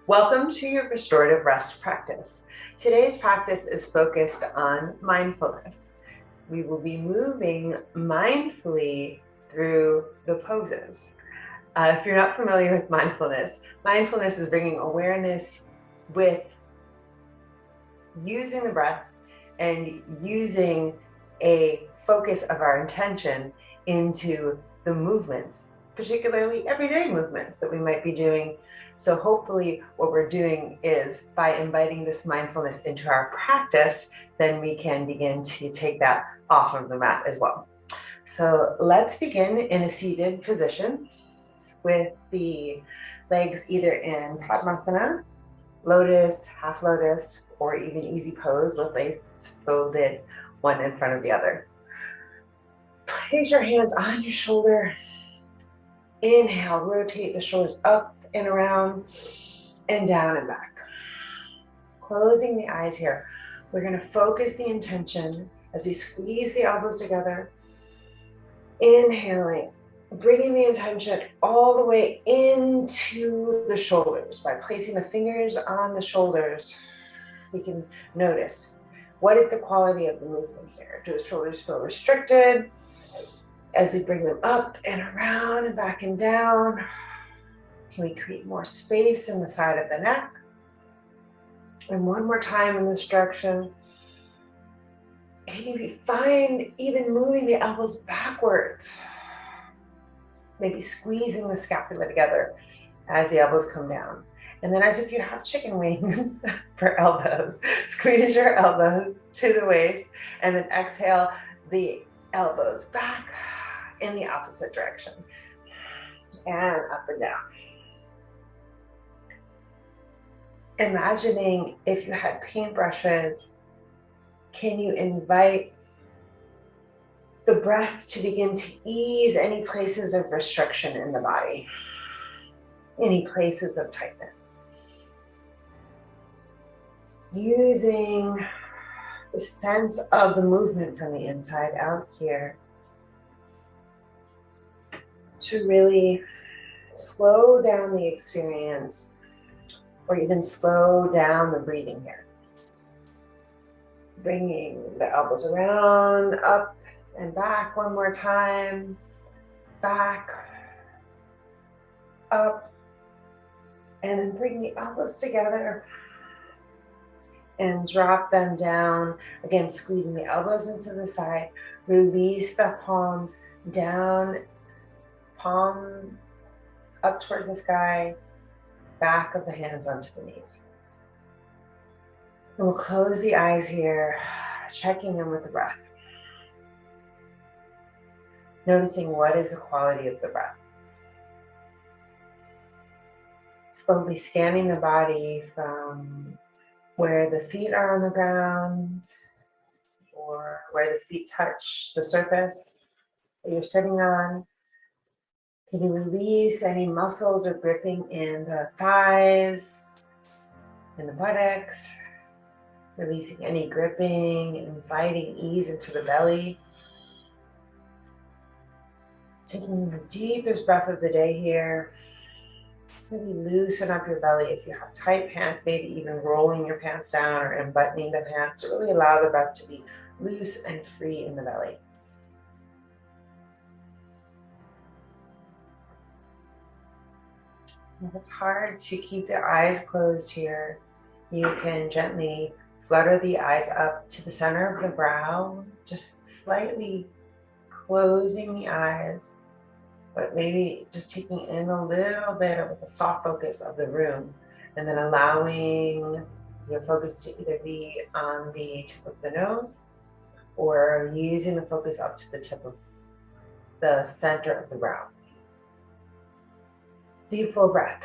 Welcome to your restorative rest practice. Today's practice is focused on mindfulness. We will be moving mindfully through the poses. If you're not familiar with mindfulness, mindfulness is bringing awareness with using the breath and using a focus of our intention into the movements, particularly everyday movements that we might be doing. So hopefully what we're doing is by inviting this mindfulness into our practice, then we can begin to take that off of the mat as well. So let's begin in a seated position with the legs either in Padmasana, lotus, half lotus, or even easy pose with legs folded one in front of the other. Place your hands on your shoulder. Inhale, rotate the shoulders up and around and down and back. Closing the eyes here. We're going to focus the intention as we squeeze the elbows together. Inhaling, bringing the intention all the way into the shoulders. By placing the fingers on the shoulders, we can notice what is the quality of the movement here. Do the shoulders feel restricted? As we bring them up and around and back and down, can we create more space in the side of the neck? And one more time in this direction. Can you find even moving the elbows backwards? Maybe squeezing the scapula together as the elbows come down. And then as if you have chicken wings for elbows, squeeze your elbows to the waist and then exhale the elbows back in the opposite direction and up and down. Imagining if you had paintbrushes, can you invite the breath to begin to ease any places of restriction in the body, any places of tightness? Using the sense of the movement from the inside out here to really slow down the experience or even slow down the breathing here. Bringing the elbows around, up and back one more time. Back, up, and then bring the elbows together and drop them down. Again, squeezing the elbows into the side. Release the palms down, palm up towards the sky, back of the hands onto the knees. And we'll close the eyes here, checking in with the breath. Noticing what is the quality of the breath. Slowly scanning the body from where the feet are on the ground or where the feet touch the surface that you're sitting on. Can you release any muscles or gripping in the thighs, in the buttocks? Releasing any gripping, inviting ease into the belly. Taking the deepest breath of the day here. Maybe loosen up your belly. If you have tight pants, maybe even rolling your pants down or unbuttoning the pants to really allow the breath to be loose and free in the belly. If it's hard to keep the eyes closed here, you can gently flutter the eyes up to the center of the brow, just slightly closing the eyes, but maybe just taking in a little bit of the soft focus of the room, and then allowing your focus to either be on the tip of the nose or using the focus up to the tip of the center of the brow. Deep, full breath.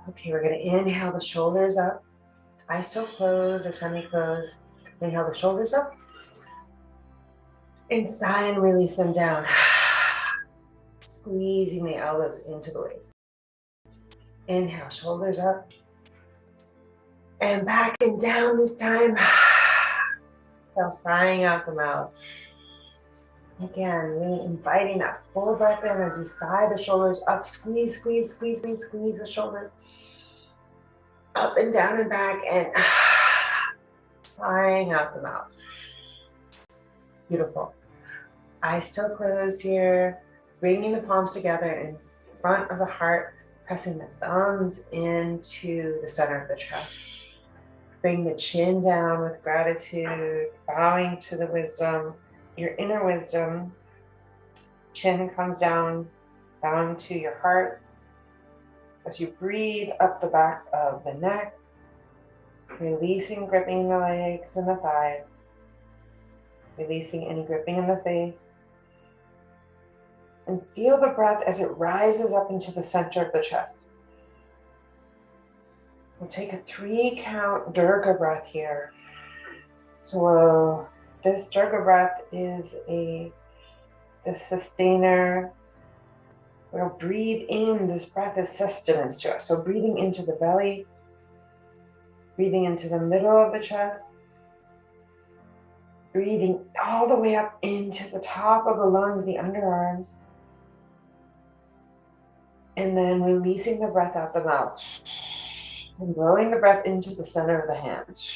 Okay, we're going to inhale the shoulders up. Eyes still closed or semi-closed. Inhale the shoulders up. And sigh and release them down. Squeezing the elbows into the waist. Inhale, shoulders up. And back and down this time. So sighing out the mouth. Again, really inviting that full breath in as you sigh the shoulders up. Squeeze, squeeze, squeeze, squeeze, squeeze the shoulders. up and down and back, and sighing out the mouth. Beautiful. Eyes still closed here, bringing the palms together in front of the heart, pressing the thumbs into the center of the chest. Bring the chin down with gratitude, bowing to the wisdom, your inner wisdom. Chin comes down, bowing to your heart. As you breathe up the back of the neck, releasing gripping the legs and the thighs, releasing any gripping in the face. And feel the breath as it rises up into the center of the chest. We'll take a 3-count Durga breath here. So this Durga breath is the sustainer. We'll breathe in. This breath is sustenance to us. So breathing into the belly, breathing into the middle of the chest, breathing all the way up into the top of the lungs, the underarms, and then releasing the breath out the mouth. And blowing the breath into the center of the hands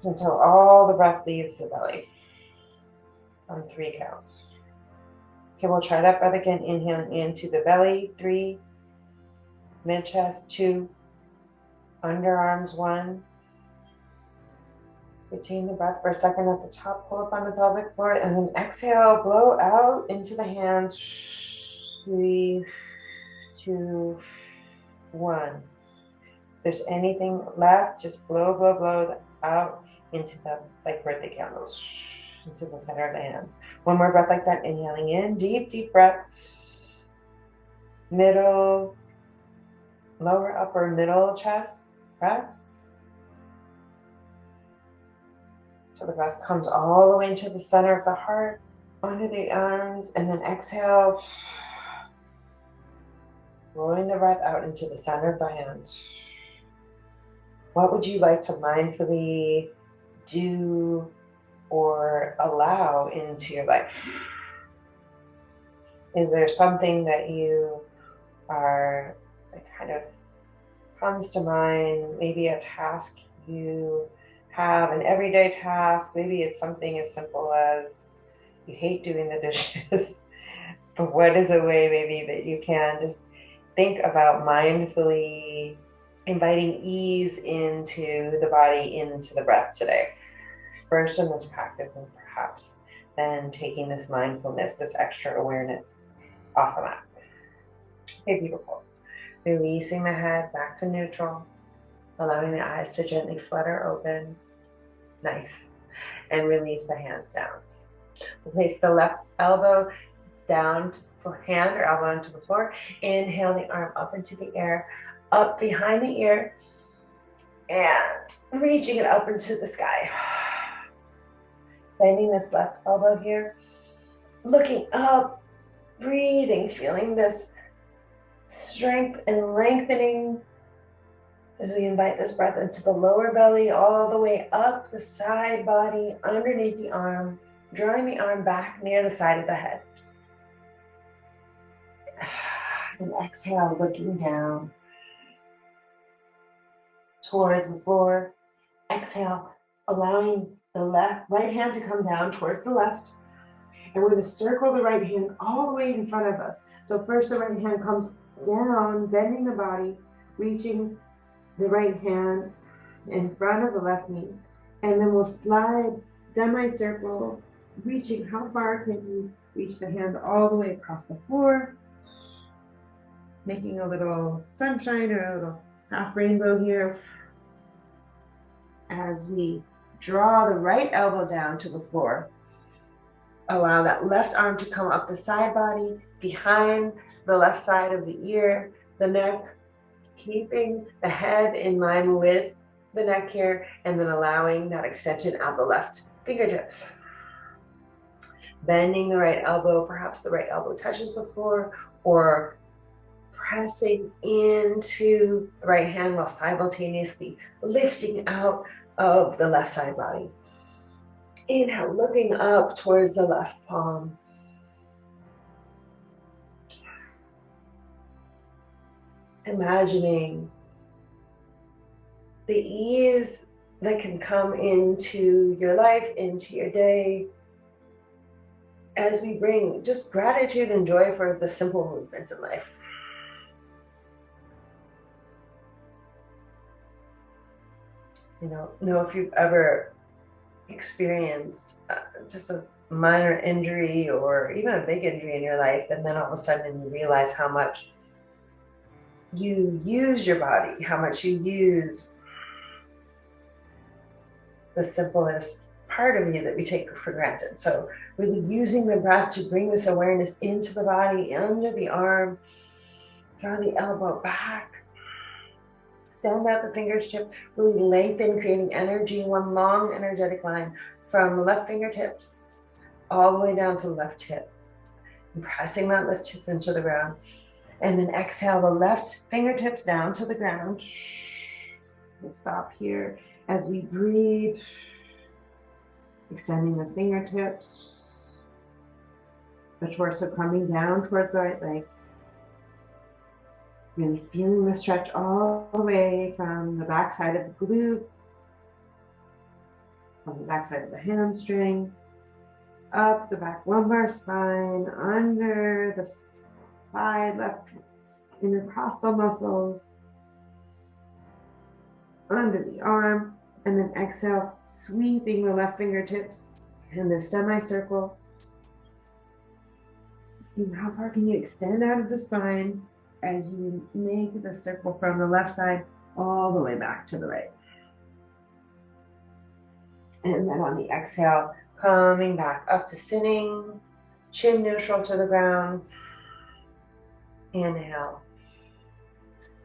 until all the breath leaves the belly on 3 counts. Okay, we'll try that breath again. Inhaling into the belly, 3, mid-chest, 2, underarms, 1. Retain the breath for a second at the top, pull up on the pelvic floor, and then exhale, blow out into the hands. 3, 2, 1. If there's anything left, just blow out into the, like birthday candles, into the center of the hands. One more breath like that, inhaling in, deep breath. Middle, lower, upper, middle chest breath. So the breath comes all the way into the center of the heart, under the arms, and then exhale, blowing the breath out into the center of the hands. What would you like to mindfully do or allow into your life? Is there something that you are, that kind of comes to mind? Maybe a task you have, an everyday task. Maybe it's something as simple as you hate doing the dishes, but what is a way maybe that you can just think about mindfully inviting ease into the body, into the breath today. First in this practice, and perhaps then taking this mindfulness, this extra awareness off the mat. Okay, beautiful. Releasing the head back to neutral, allowing the eyes to gently flutter open. Nice. And release the hands down. We'll place the left elbow down to the hand or elbow onto the floor. Inhale the arm up into the air, up behind the ear, and reaching it up into the sky. Bending this left elbow here, looking up, breathing, feeling this strength and lengthening as we invite this breath into the lower belly, all the way up the side body, underneath the arm, drawing the arm back near the side of the head. And exhale, looking down towards the floor. Exhale, allowing the right hand to come down towards the left. And we're going to circle the right hand all the way in front of us. So first the right hand comes down, bending the body, reaching the right hand in front of the left knee. And then we'll slide semicircle, reaching, how far can you reach the hand all the way across the floor? Making a little sunshine or a little half rainbow here. As we draw the right elbow down to the floor, allow that left arm to come up the side body, behind the left side of the ear, the neck, keeping the head in line with the neck here, and then allowing that extension out the left fingertips. Bending the right elbow, perhaps the right elbow touches the floor, or pressing into the right hand while simultaneously lifting out of the left side body. Inhale, looking up towards the left palm. Imagining the ease that can come into your life, into your day, as we bring just gratitude and joy for the simple movements in life. You know if you've ever experienced just a minor injury or even a big injury in your life, and then all of a sudden you realize how much you use your body, how much you use the simplest part of you that we take for granted. So really using the breath to bring this awareness into the body, under the arm, draw the elbow back, send out the fingertip, really lengthen, creating energy, one long energetic line from the left fingertips all the way down to the left hip, and pressing that left hip into the ground. And then exhale the left fingertips down to the ground. We'll stop here as we breathe, extending the fingertips, the torso coming down towards the right leg. Really feeling the stretch all the way from the back side of the glute, from the back side of the hamstring, up the back lumbar spine, under the side left intercostal muscles, under the arm, and then exhale, sweeping the left fingertips in the semicircle. See how far can you extend out of the spine as you make the circle from the left side all the way back to the right. And then on the exhale, coming back up to sitting, chin neutral to the ground. Inhale.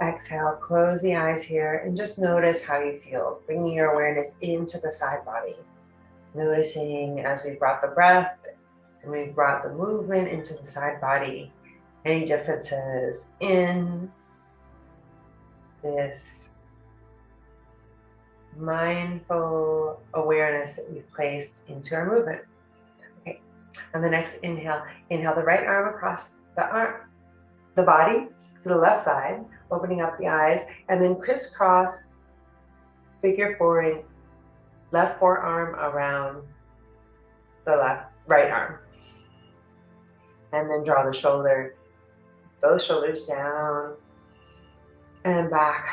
Exhale, close the eyes here and just notice how you feel, bringing your awareness into the side body. Noticing as we brought the breath and we brought the movement into the side body, any differences in this mindful awareness that we've placed into our movement. Okay, on the next inhale, inhale the right arm across the body to the left side, opening up the eyes, and then crisscross, figure four, left forearm around the right arm. And then draw the both shoulders down and back.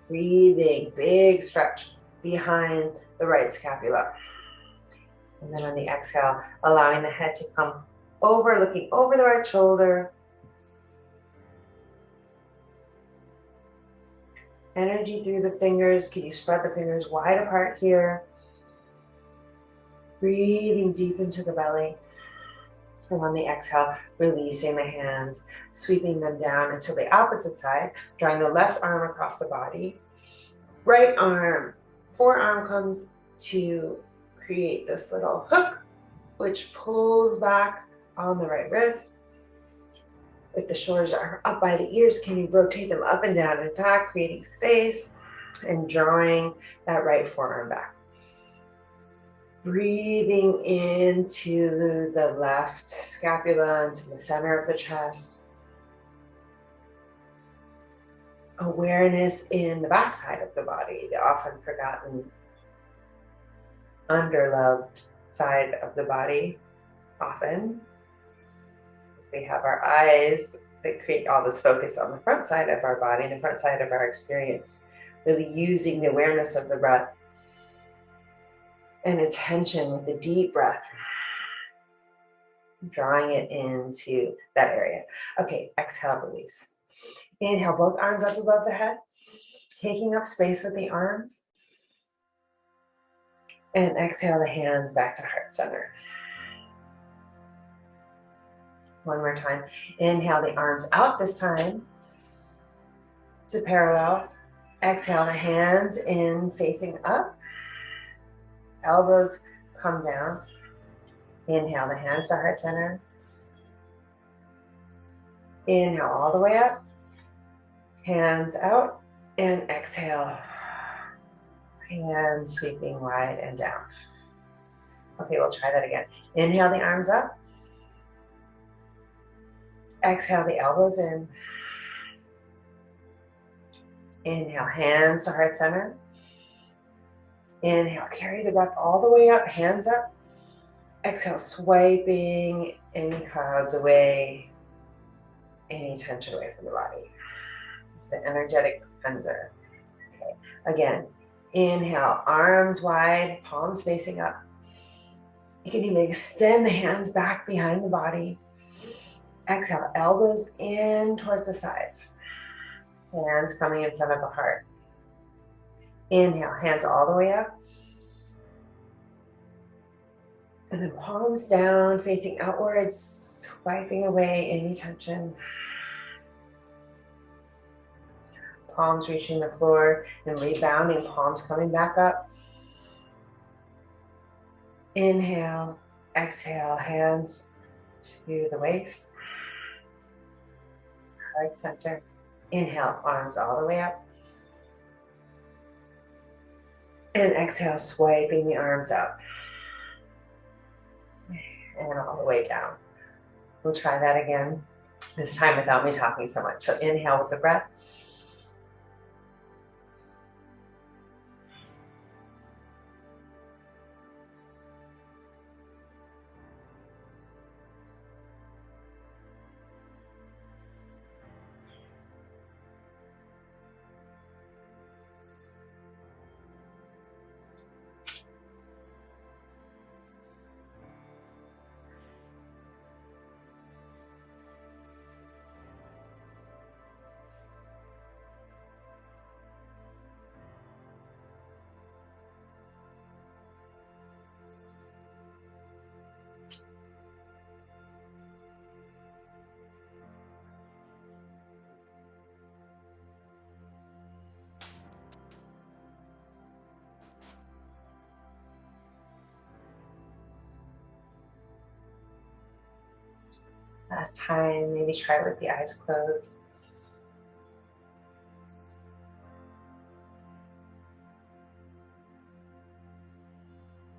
Breathing, big stretch behind the right scapula. And then on the exhale, allowing the head to come over, looking over the right shoulder. Energy through the fingers. Can you spread the fingers wide apart here? Breathing deep into the belly. And on the exhale, releasing the hands, sweeping them down until the opposite side, drawing the left arm across the body. Right arm, forearm comes to create this little hook, which pulls back on the right wrist. If the shoulders are up by the ears, can you rotate them up and down and back, creating space and drawing that right forearm back. Breathing into the left scapula, into the center of the chest. Awareness in the back side of the body, the often forgotten, underloved side of the body, often. As we have our eyes that create all this focus on the front side of our body, the front side of our experience, really using the awareness of the breath and attention with the deep breath, drawing it into that area. Okay, exhale, release. Inhale, both arms up above the head, taking up space with the arms. And exhale the hands back to heart center. One more time. Inhale the arms out this time to parallel. Exhale the hands in, facing up. Elbows come down. Inhale the hands to heart center. Inhale all the way up. Hands out. And exhale. Hands sweeping wide and down. Okay, we'll try that again. Inhale the arms up. Exhale the elbows in. Inhale, hands to heart center. Inhale, carry the breath all the way up, hands up. Exhale, swiping any clouds away, any tension away from the body. This is the energetic cleanser. Okay. Again, inhale, arms wide, palms facing up. You can even extend the hands back behind the body. Exhale, elbows in towards the sides. Hands coming in front of the heart. Inhale, hands all the way up. And then palms down, facing outwards, swiping away any tension. Palms reaching the floor and rebounding, palms coming back up. Inhale, exhale, hands to the waist. Heart center. Inhale, arms all the way up. And exhale, swiping the arms out. And all the way down. We'll try that again, this time without me talking so much. So inhale with the breath. Last time, maybe try with the eyes closed.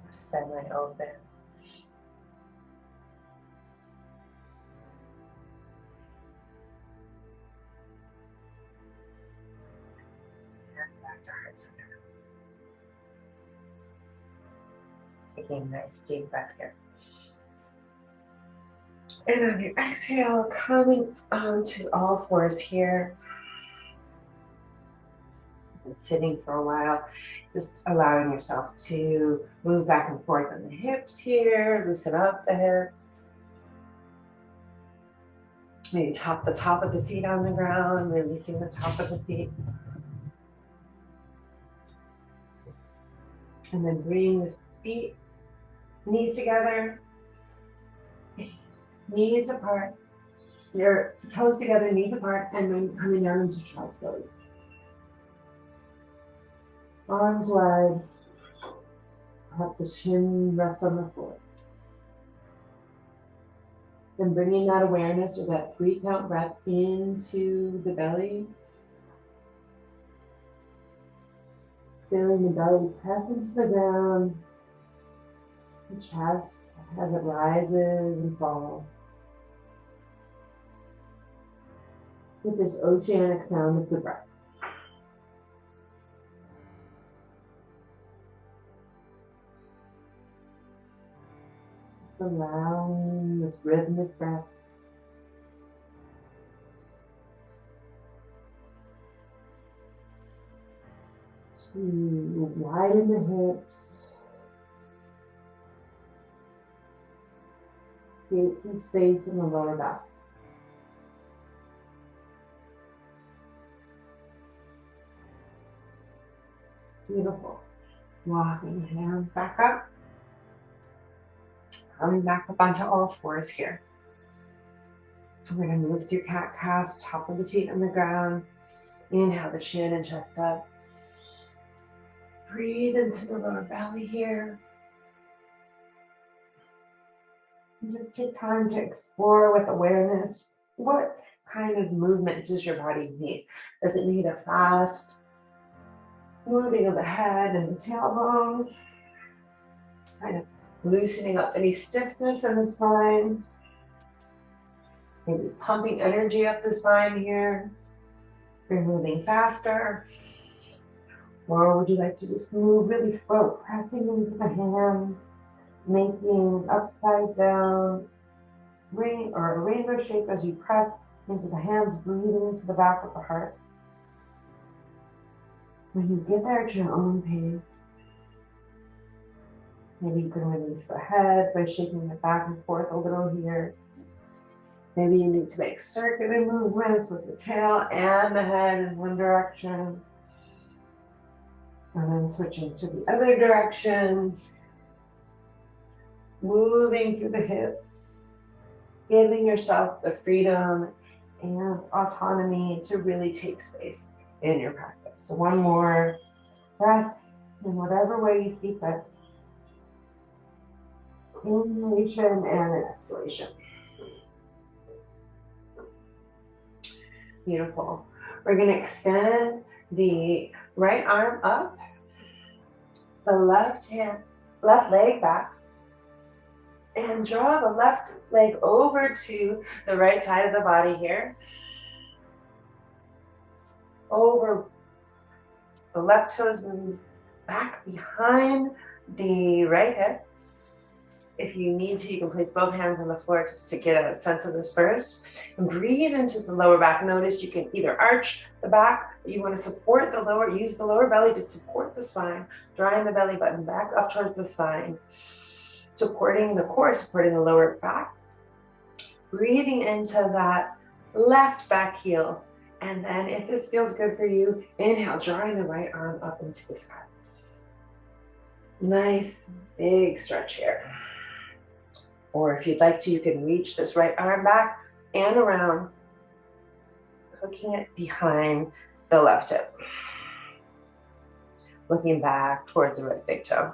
Or semi-open. Hands back to heart center. Taking a nice deep breath here. And on your exhale, coming onto all fours here. And sitting for a while, just allowing yourself to move back and forth on the hips here, loosen up the hips. Maybe tap the top of the feet on the ground, releasing the top of the feet. And then bring the feet, knees together, knees apart, your toes together, knees apart, and then coming down into child's pose. Arms wide, let the chin rest on the floor. Then bringing that awareness or that 3-count breath into the belly. Feeling the belly press into the ground, the chest as it rises and falls. With this oceanic sound of the breath. Just allowing this rhythmic breath to widen the hips, create some space in the lower back. Beautiful. Walking hands back up. Coming back up onto all fours here. So we're going to move through cat-cow, top of the feet on the ground. Inhale the chin and chest up. Breathe into the lower belly here. And just take time to explore with awareness. What kind of movement does your body need? Does it need a fast moving of the head and the tailbone? Kind of loosening up any stiffness in the spine. Maybe pumping energy up the spine here. You're moving faster. Or would you like to just move really slow, pressing into the hands, making upside down ring or a rainbow shape as you press into the hands, breathing into the back of the heart. When you get there at your own pace, maybe you can release the head by shaking it back and forth a little here. Maybe you need to make circular movements with the tail and the head in one direction. And then switching to the other direction. Moving through the hips. Giving yourself the freedom and autonomy to really take space in your practice. So one more breath in whatever way you see fit. Inhalation and an exhalation. Beautiful. We're going to extend the right arm up, the left leg back, and draw the left leg over to the right side of the body here. Over the left toes move back behind the right hip. If you need to, you can place both hands on the floor just to get a sense of this first. And breathe into the lower back. Notice you can either arch the back, or you want to support the lower, use the lower belly to support the spine, drawing the belly button back up towards the spine, supporting the core, supporting the lower back. Breathing into that left back heel. And then if this feels good for you, inhale, drawing the right arm up into the sky. Nice, big stretch here. Or if you'd like to, you can reach this right arm back and around, hooking it behind the left hip. Looking back towards the right big toe.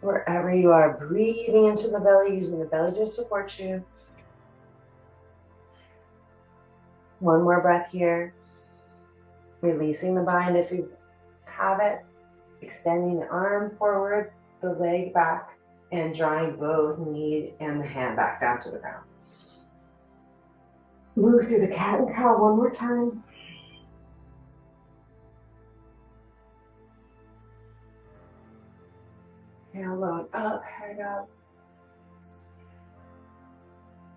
Wherever you are, breathing into the belly, using the belly to support you. One more breath here. Releasing the bind if you have it. Extending the arm forward, the leg back, and drawing both knee and the hand back down to the ground. Move through the cat and cow one more time. Tailbone up, head up.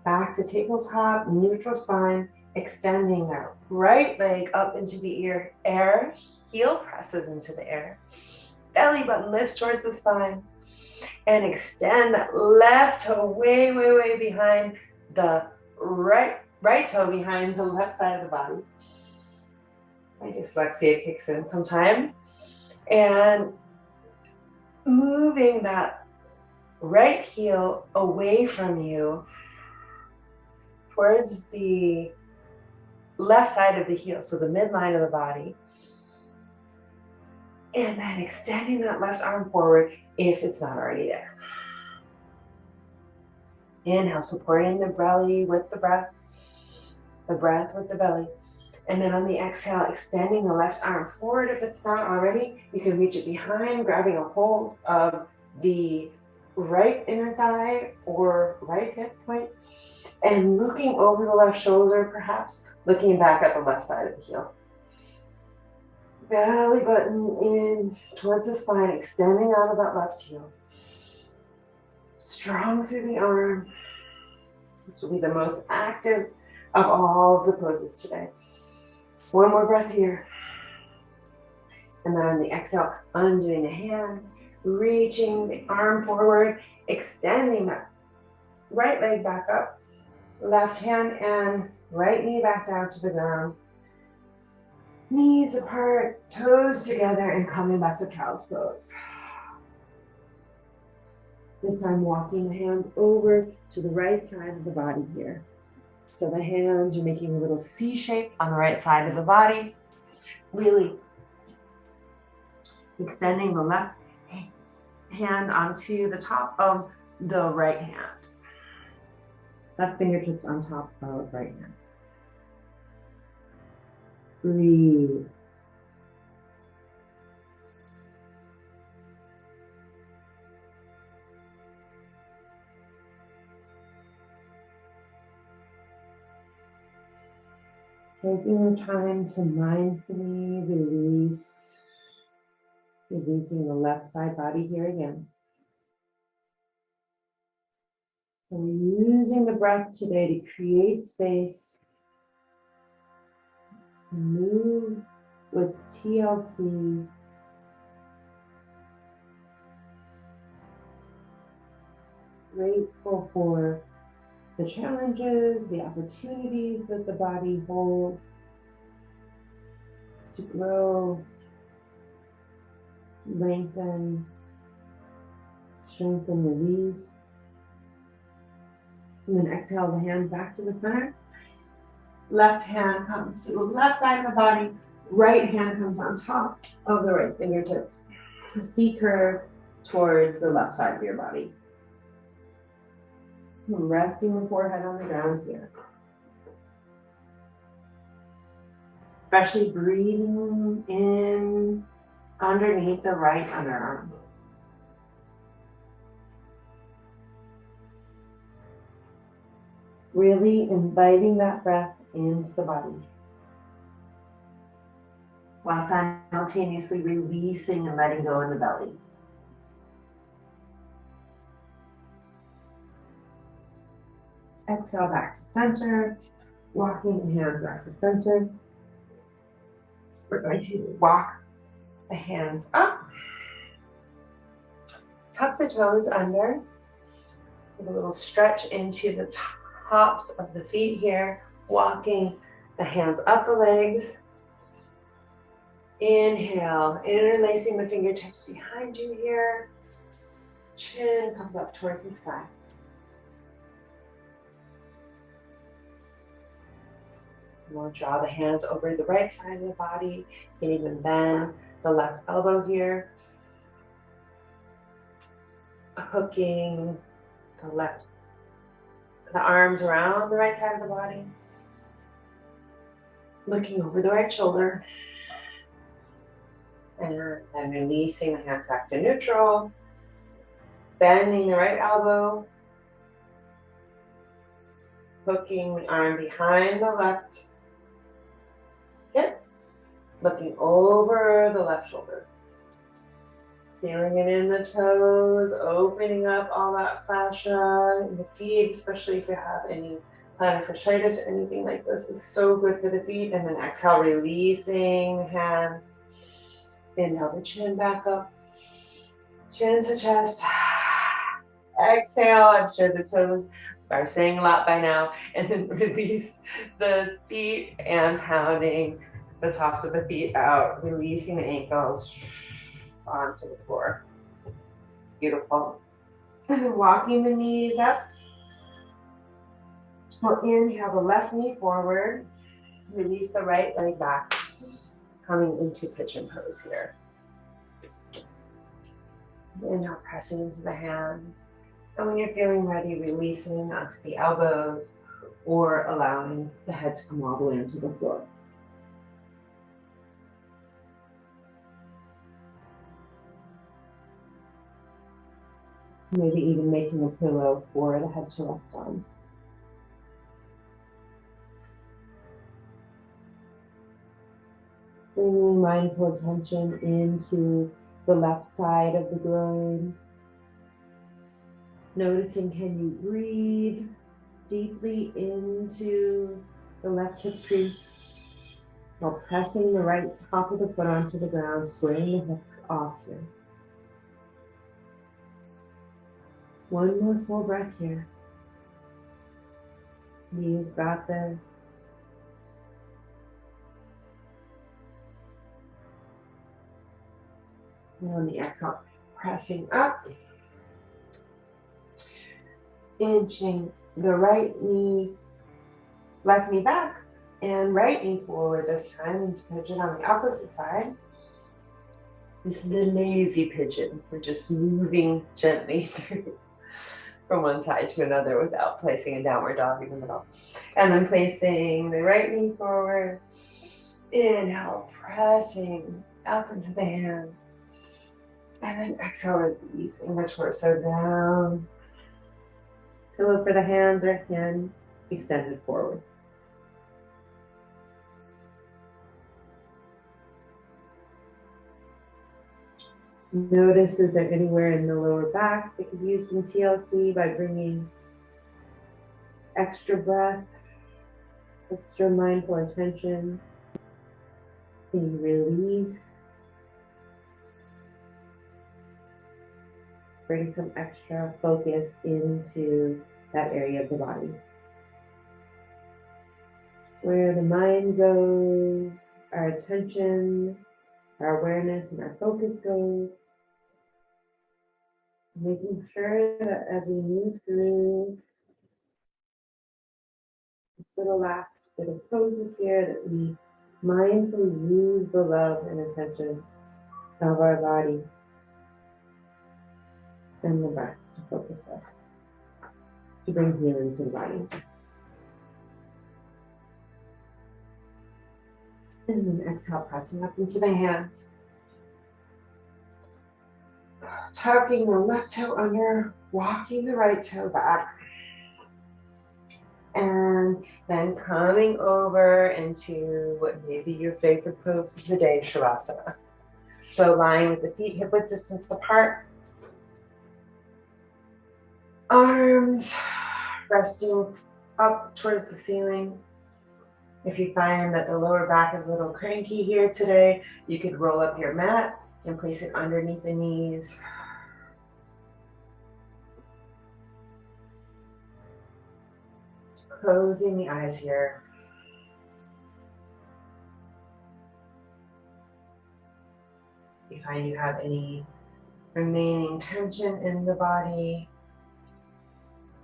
Back to tabletop, neutral spine, extending that right leg up into the air, heel presses into the air. Belly button lifts towards the spine. And extend that left toe way, way, way behind the right toe behind the left side of the body. My dyslexia kicks in sometimes. And moving that right heel away from you towards the left side of the heel, so the midline of the body. And then extending that left arm forward if it's not already there. Inhale, supporting the belly with the breath with the belly. And then on the exhale, extending the left arm forward if it's not already. You can reach it behind, grabbing a hold of the right inner thigh or right hip point. And looking over the left shoulder, perhaps, looking back at the left side of the heel. Belly button in towards the spine, extending out of that left heel. Strong through the arm. This will be the most active of all of the poses today. One more breath here. And then on the exhale, undoing the hand, reaching the arm forward, extending that right leg back up, left hand and right knee back down to the ground. Knees apart, toes together, and coming back to child's pose. This time walking the hands over to the right side of the body here. So the hands are making a little C shape on the right side of the body. Really extending the left hand onto the top of the right hand. Left fingertips on top of right hand. Breathe. Taking the time to mindfully releasing the left side body here again. So we're using the breath today to create space, move with TLC. Grateful for the challenges, the opportunities that the body holds to grow, lengthen, strengthen, release. And then exhale the hands back to the center. Left hand comes to the left side of the body. Right hand comes on top of the right fingertips to C-curve towards the left side of your body. Resting the forehead on the ground here. Especially breathing in underneath the right underarm. Really inviting that breath into the body, while simultaneously releasing and letting go in the belly. Exhale back to center, walking the hands back to center. We're going to walk the hands up, tuck the toes under, give a little stretch into the tops of the feet here, walking the hands up the legs. Inhale, interlacing the fingertips behind you here. Chin comes up towards the sky. We'll draw the hands over the right side of the body. You can even bend the left elbow here. Hooking the arms around the right side of the body. Looking over the right shoulder. And then releasing the hands back to neutral. Bending the right elbow. Hooking the arm behind the left hip. Looking over the left shoulder. Feeling it in the toes, opening up all that fascia in the feet, especially if you have any plantar fasciitis or anything like this. Is so good for the feet. And then exhale, releasing the hands. Inhale the chin back up. Chin to chest. Exhale, I'm sure the toes are saying a lot by now. And then release the feet and pounding the tops of the feet out, releasing the ankles onto the floor. Beautiful. And then walking the knees up. We'll inhale the left knee forward. Release the right leg back. Coming into Pigeon Pose here. Inhale, pressing into the hands. And when you're feeling ready, releasing onto the elbows or allowing the head to come all the way into the floor. Maybe even making a pillow for the head to rest on. Bringing mindful attention into the left side of the groin. Noticing, can you breathe deeply into the left hip crease while pressing the right top of the foot onto the ground, squaring the hips off here. One more full breath here. You've got this. And on the exhale, pressing up. Inching the left knee back, and right knee forward this time into pigeon on the opposite side. This is the lazy pigeon. We're just moving gently through from one side to another without placing a downward dog in the middle. And then placing the right knee forward. Inhale, pressing up into the hand. And then exhale, releasing the torso down. Pillow for the hands or hand extended forward. Notice, is there anywhere in the lower back that could use some TLC by bringing extra breath, extra mindful attention? Can you release? Bring some extra focus into that area of the body. Where the mind goes, our attention, our awareness, and our focus goes. Making sure that as we move through this little last bit of poses here, that we mindfully use the love and attention of our body and the breath to focus us, to bring healing to the body. And then exhale, pressing up into the hands. Tucking the left toe under, walking the right toe back. And then coming over into what may be your favorite pose of the day, Shavasana. So lying with the feet hip width distance apart. Arms resting up towards the ceiling. If you find that the lower back is a little cranky here today, you could roll up your mat and place it underneath the knees. Closing the eyes here. If you find you have any remaining tension in the body,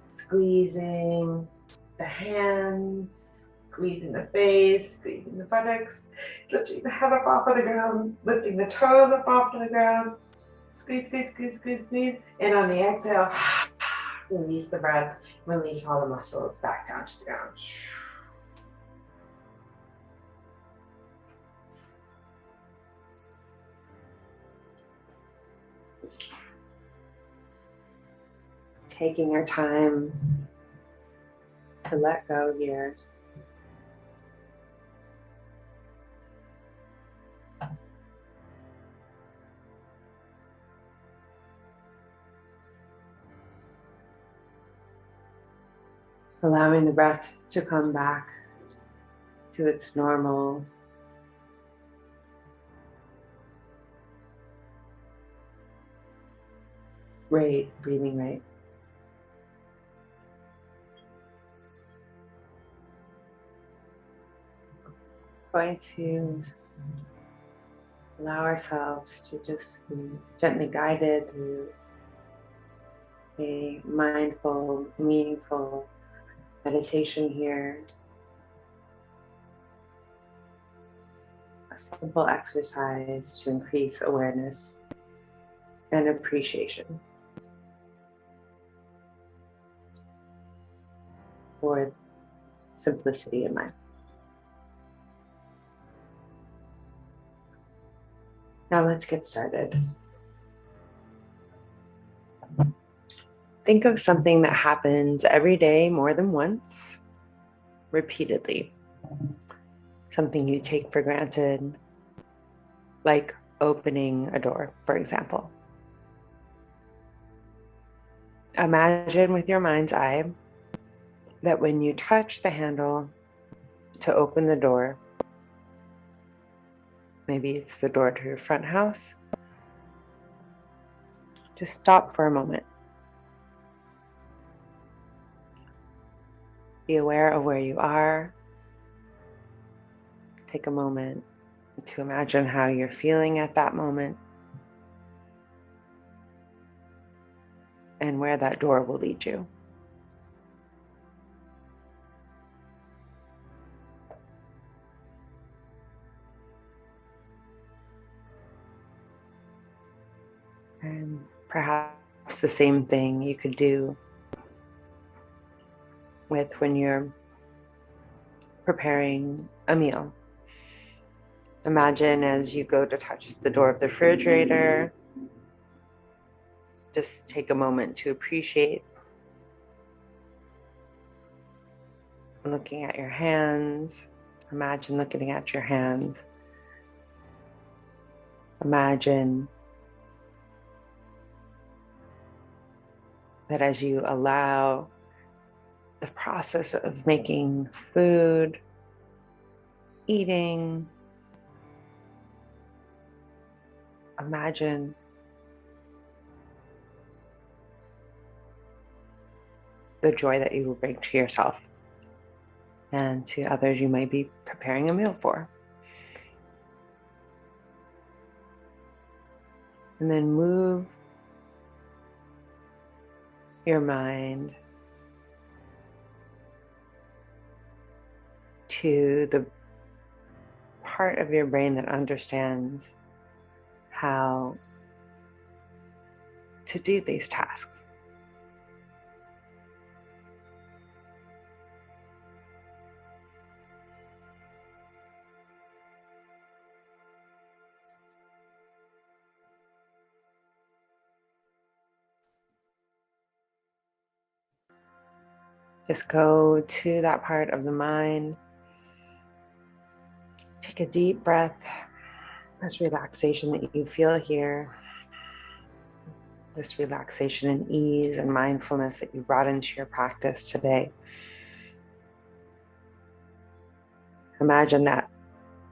squeezing the hands, squeezing the face, squeezing the buttocks, lifting the head up off of the ground, lifting the toes up off to the ground. Squeeze, squeeze, squeeze, squeeze, squeeze. And on the exhale, release the breath, release all the muscles back down to the ground. Taking your time to let go here. Allowing the breath to come back to its normal rate, breathing rate. Going to allow ourselves to just be gently guided through a mindful, meaningful meditation here. A simple exercise to increase awareness and appreciation for simplicity in life. Now let's get started. Think of something that happens every day more than once, repeatedly. Something you take for granted, like opening a door, for example. Imagine with your mind's eye that when you touch the handle to open the door, maybe it's the door to your front house, just stop for a moment. Be aware of where you are. Take a moment to imagine how you're feeling at that moment and where that door will lead you. And perhaps the same thing you could do with when you're preparing a meal. Imagine as you go to touch the door of the refrigerator, just take a moment to appreciate looking at your hands. Imagine looking at your hands. Imagine that as you allow the process of making food, eating, imagine the joy that you will bring to yourself and to others you might be preparing a meal for. And then move your mind to the part of your brain that understands how to do these tasks. Just go to that part of the mind. Take a deep breath. This relaxation that you feel here, this relaxation and ease and mindfulness that you brought into your practice today. Imagine that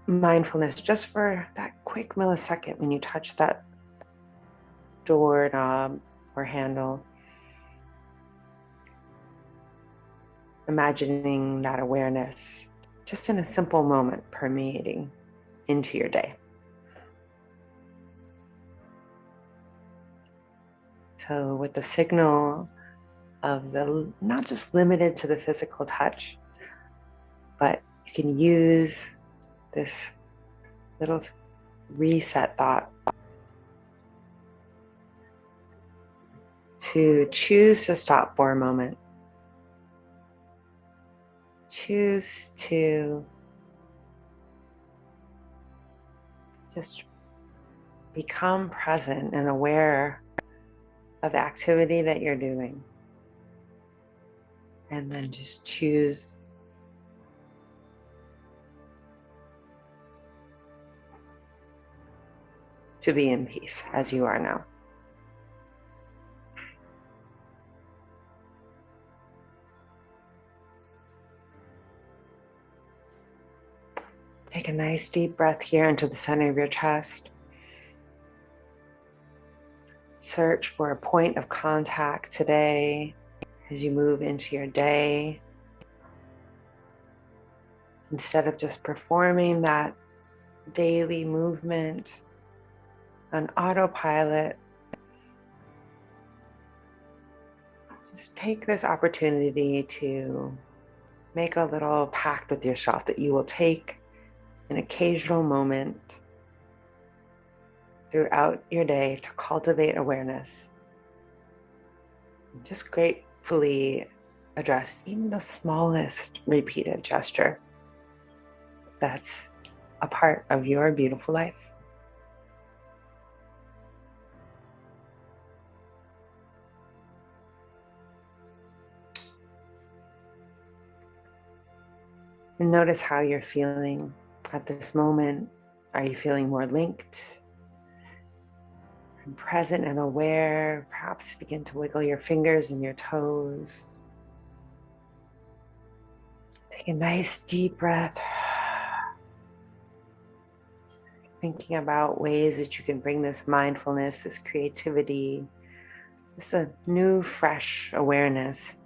mindfulness just for that quick millisecond when you touch that doorknob or handle. Imagining that awareness just in a simple moment permeating into your day. So with the signal of the not just limited to the physical touch, but you can use this little reset thought to choose to stop for a moment. Choose to just become present and aware of the activity that you're doing. And then just choose to be in peace as you are now. Take a nice deep breath here into the center of your chest. Search for a point of contact today as you move into your day. Instead of just performing that daily movement on autopilot, just take this opportunity to make a little pact with yourself that you will take an occasional moment throughout your day to cultivate awareness. Just gratefully address even the smallest repeated gesture that's a part of your beautiful life. And notice how you're feeling at this moment. Are you feeling more linked and present and aware? Perhaps begin to wiggle your fingers and your toes. Take a nice deep breath. Thinking about ways that you can bring this mindfulness, this creativity, just a new, fresh awareness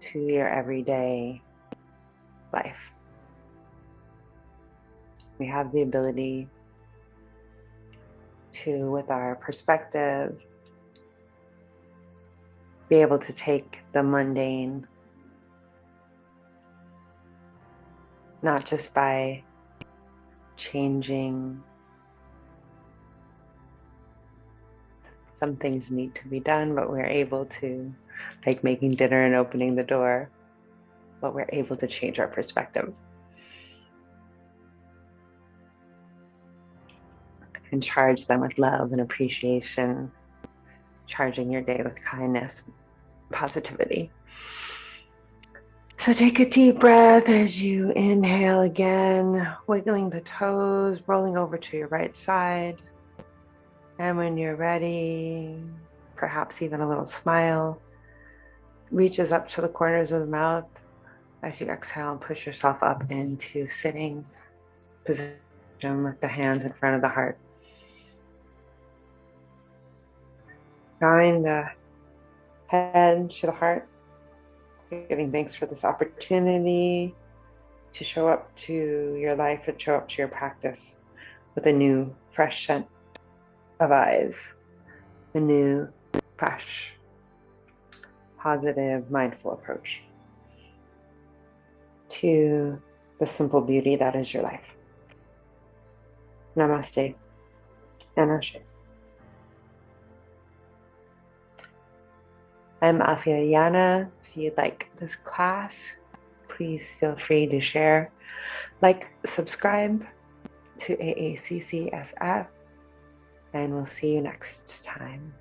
to your everyday life. We have the ability to, with our perspective, be able to take the mundane, not just by changing some things need to be done, but we're able to, like making dinner and opening the door, but we're able to change our perspective and charge them with love and appreciation, charging your day with kindness, positivity. So take a deep breath as you inhale again, wiggling the toes, rolling over to your right side. And when you're ready, perhaps even a little smile, reaches up to the corners of the mouth as you exhale and push yourself up into sitting position with the hands in front of the heart. Bowing the head to the heart, giving thanks for this opportunity to show up to your life and show up to your practice with a new, fresh set of eyes, a new, fresh, positive, mindful approach to the simple beauty that is your life. Namaste and Ashe. I'm Afia Yana. If you'd like this class, please feel free to share, like, subscribe to AACCSF, and we'll see you next time.